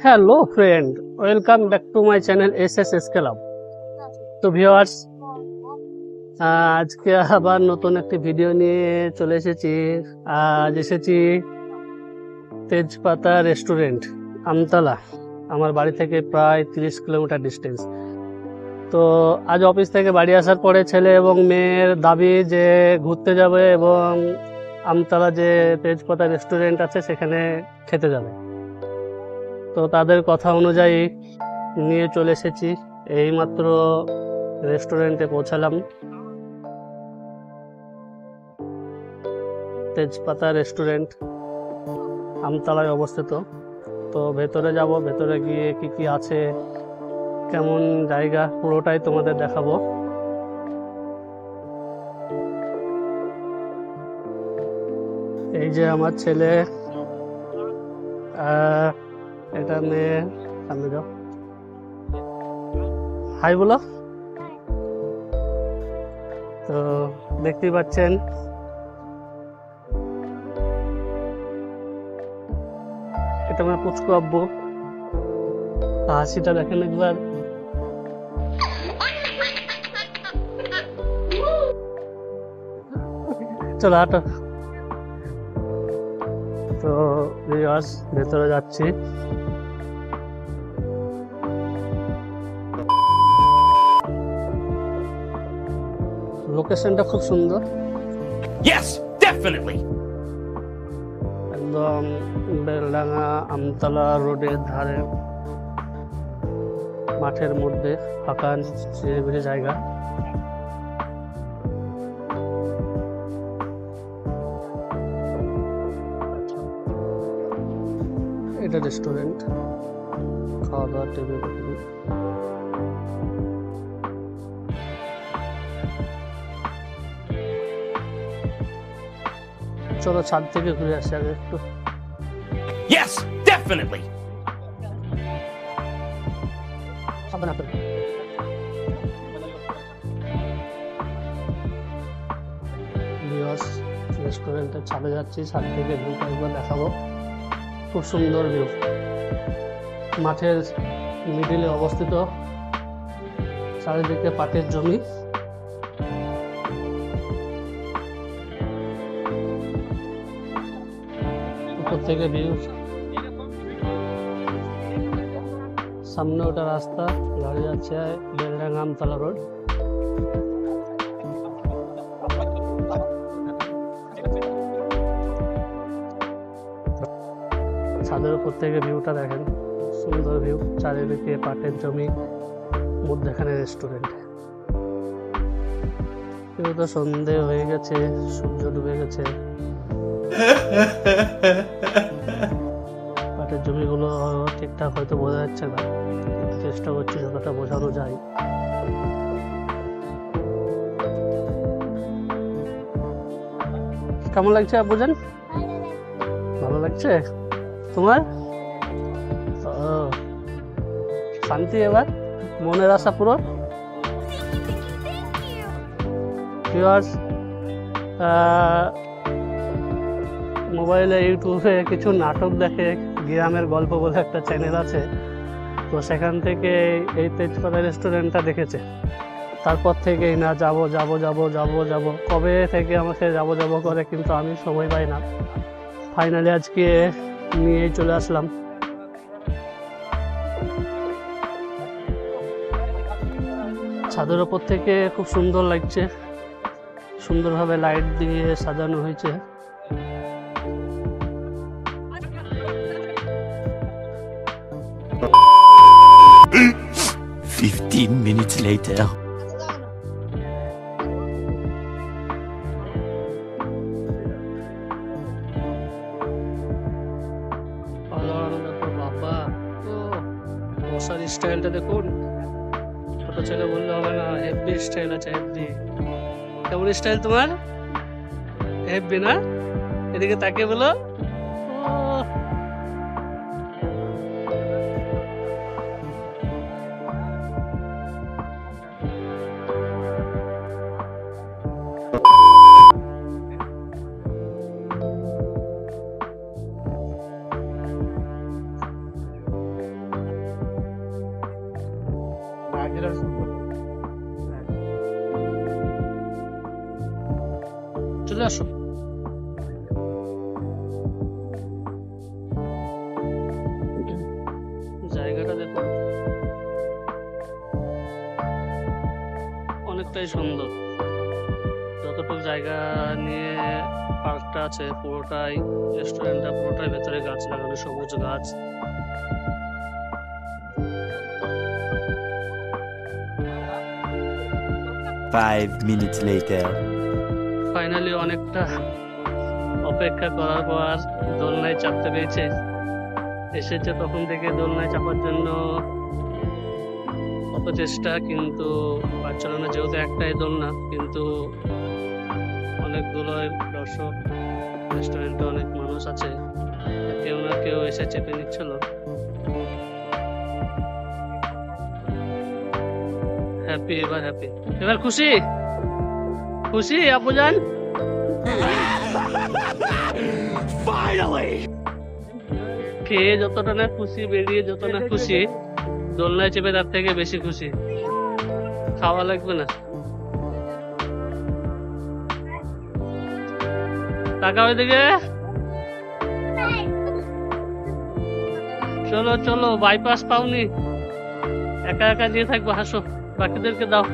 Hello friend, welcome back to my channel SS club. তো viewers, আজকে আবার নতুন একটি ভিডিও নিয়ে চলে এসেছি। আজ এসেছি তেজপাতা রেস্টুরেন্ট, আমতলা। আমার বাড়ি থেকে প্রায় 30 কিলোমিটার ডিস্টেন্স। তো আজ অফিস থেকে বাড়ি আসার পরে ছেলে এবং মেয়ের দাবি যে ঘুরতে যাবে এবং আমতলা যে তেজপাতা রেস্টুরেন্ট আছে সেখানে খেতে যাবে। তো তাদের কথা অনুযায়ী নিয়ে চলে এসেছি। এইমাত্র রেস্টুরেন্টে পৌঁছালাম। তেজপাতা রেস্টুরেন্ট আমতলায় অবস্থিত। তো ভেতরে যাব, ভেতরে গিয়ে কি কি আছে, কেমন জায়গা, পুরোটাই তোমাদের দেখাবো। এই যে আমার ছেলে, এটা মেয়ে। সামনে যাও, হাই বলো। তো দেখতেই পাচ্ছেন এটা আমার পুচকু আব্বু। হাসিটা দেখেন একবার। চলো হাঁটো। তো ভেতরে যাচ্ছি। লোকেশনটা খুব সুন্দর। Yes, definitely. একদম বেলডাঙ্গা আমতলা রোডের ধারে, মাঠের মধ্যে, ফাঁকা নিরিবিলি জায়গা। এটা রেস্টুরেন্ট, খাওয়া দাওয়ার টেবিল। চলো ছাদ থেকে ঘুরে আসি আগে একটু। Yes, definitely. রেস্টুরেন্টের ছাদে যাচ্ছি, ছাদ থেকে ভিউটা একবার দেখাবো। খুব সুন্দর ভিউ, মাঠের মিডিলে অবস্থিত, চারিদিকে পাটের জমি। উপর থেকে ভিউ, সামনে ওটা রাস্তা, গাড়ি যাচ্ছে বেলডাঙ্গা আমতলা রোড। ছাদের উপর থেকে ভিউটা দেখেন, সুন্দর ভিউ, চারিদিকে পাটের জমি, মধ্যখানে রেস্টুরেন্ট। কিন্তু তো সন্ধে হয়ে গেছে, সূর্য ডুবে গেছে। পাটের জমিগুলো ঠিকঠাক হয়তো বোঝা যাচ্ছে না, চেষ্টা করছি যতটা বোঝানো যায়। কেমন লাগছে আব্বুজান? ভালো লাগছে তোমার? শান্তি, এবার মনের আশা পুরো। মোবাইলে ইউটিউবে কিছু নাটক দেখে, গ্রামের গল্প বলে একটা চ্যানেল আছে, তো সেখান থেকে এই তেজপাতা রেস্টুরেন্টটা দেখেছে। তারপর থেকেই না যাবো যাবো যাবো যাবো যাবো, কবে থেকে আমাকে যাবো যাবো করে, কিন্তু আমি সময় পাই না। ফাইনালি আজকে নিয়েই চলে আসলাম। ছাদের ওপর থেকে খুব সুন্দর লাগছে, সুন্দরভাবে লাইট দিয়ে সাজানো হয়েছে। 15 minutes later. বাবা, বসার স্টাইলটা দেখুন। ছোট ছেলে বললে হবে না, হেভি স্টাইল আছে, হেভি। কেমন স্টাইল তোমার? হেভি না? এদিকে তাকিয়ে বলো। চলে আসো। জায়গাটা দেখো, অনেকটাই সুন্দর। যতটুকু জায়গা নিয়ে পার্কটা আছে পুরোটাই, রেস্টুরেন্টটা পুরোটাই ভেতরে গাছ লাগানো, সবুজ গাছ। Five minutes later. ফাইনালি অনেকটা অপেক্ষা করার পর দোলনায় চাপতে পেরেছে। এসেছে তখন থেকে দোলনায় চাপার জন্য অপচেষ্টা, কিন্তু পারছিল না, যেহেতু একটাই দোলনা। কিন্তু অনেকগুলো দর্শক, রেস্টুরেন্টে অনেক মানুষ আছে, কেউ না কেউ এসে চেপে নিচ্ছিল। হ্যাপি, এবার হ্যাপি, এবার খুশি খুশি আপুজান। খেয়ে যতটা না খুশি, বেরিয়ে যত না খুশি, দোলনায় চেপে তার থেকে বেশি খুশি। খাওয়া লাগবে না? টাকা ওইদিকে, চলো চলো, বাইপাস পাওনি, একা একা দিয়ে থাকবো, হাসো, বাকিদেরকে দাও।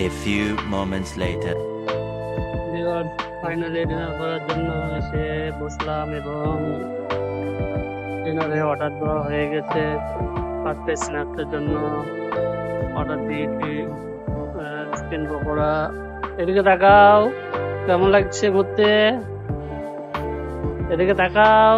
A few moments later. Finally dinner করার জন্য এসে বসলাম এবং ডিনারে অর্ডার দেওয়া হয়ে গেছে। ফার্স্টে স্ন্যাক্সের জন্য অর্ডার দিয়েছি চিকেন পকোড়া। এদিকে তাকাও, কেমন লাগছে ঘুরতে? এদিকে তাকাও।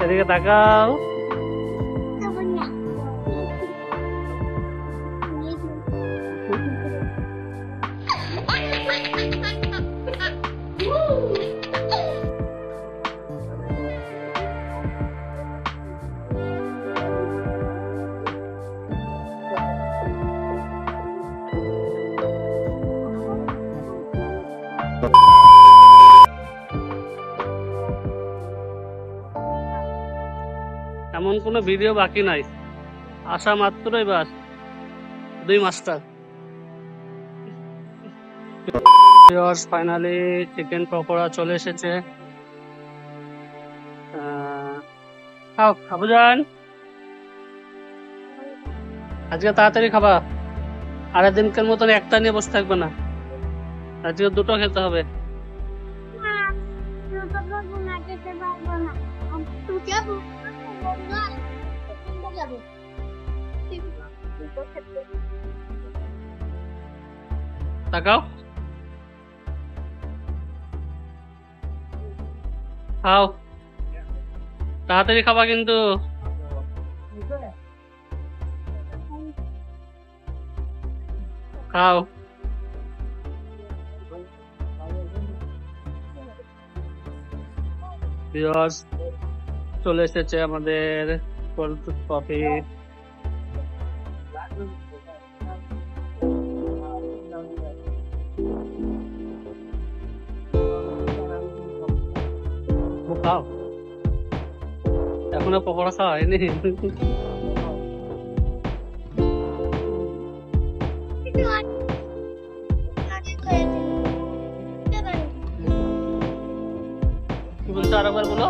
এদিকে তাকাও। এমন কোনো ভিডিও বাকি নাই, আসা মাত্রই বাস 2 মাস্টার। ফাইনালি চিকেন পকোড়া চলে এসেছে। খাও আবুজান, আজকে তাড়াতাড়ি খাবা, আরেক দিনকার মতন একটা নিয়ে বসে থাকবে না, আজকে 2টো খেতে হবে। তাকাও, খাও, তাড়াতাড়ি খাবা কিন্তু। খাও। ভিউয়ার্স, চলে এসেছে আমাদের কোল্ড কফি। খাও, এখনো পকোড়া খাওয়া হয়নি। কি বলছো, আরেকবার বলো।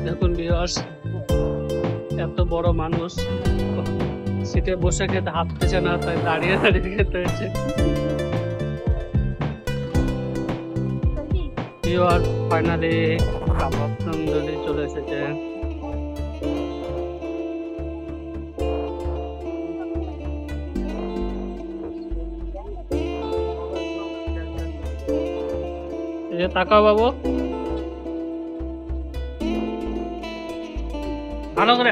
দেখুন ভিউয়ার্স, এত বড় মানুষ সিটে বসে খেতে হাঁটতেছে না, তাই দাঁড়িয়ে দাঁড়িয়ে খেতে হয়েছে। ভিউয়ার্স, ফাইনালি কাবাব তন্দুরি চলে এসেছে। তাকাও বাবু, ভালো করে।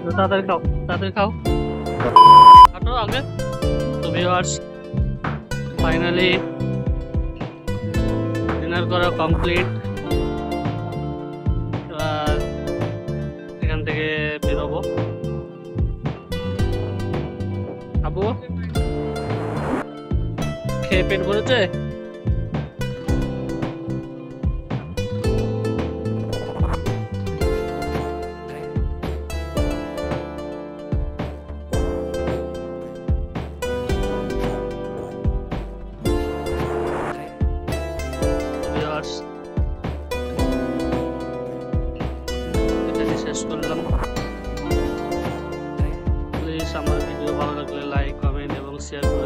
তো তাড়াতাড়ি খাও, তাড়াতাড়ি খাও, হাঁটো আগে। তো ভিউয়ার্স, ফাইনালি ডিনার করা কমপ্লিট। এবার এখান থেকে বেরোবো। আবু খেয়ে পেট ভরেছে? এখানে শেষ করলাম। প্লিজ আমার ভিডিও ভালো লাগলে লাইক, কমেন্ট এবং শেয়ার করে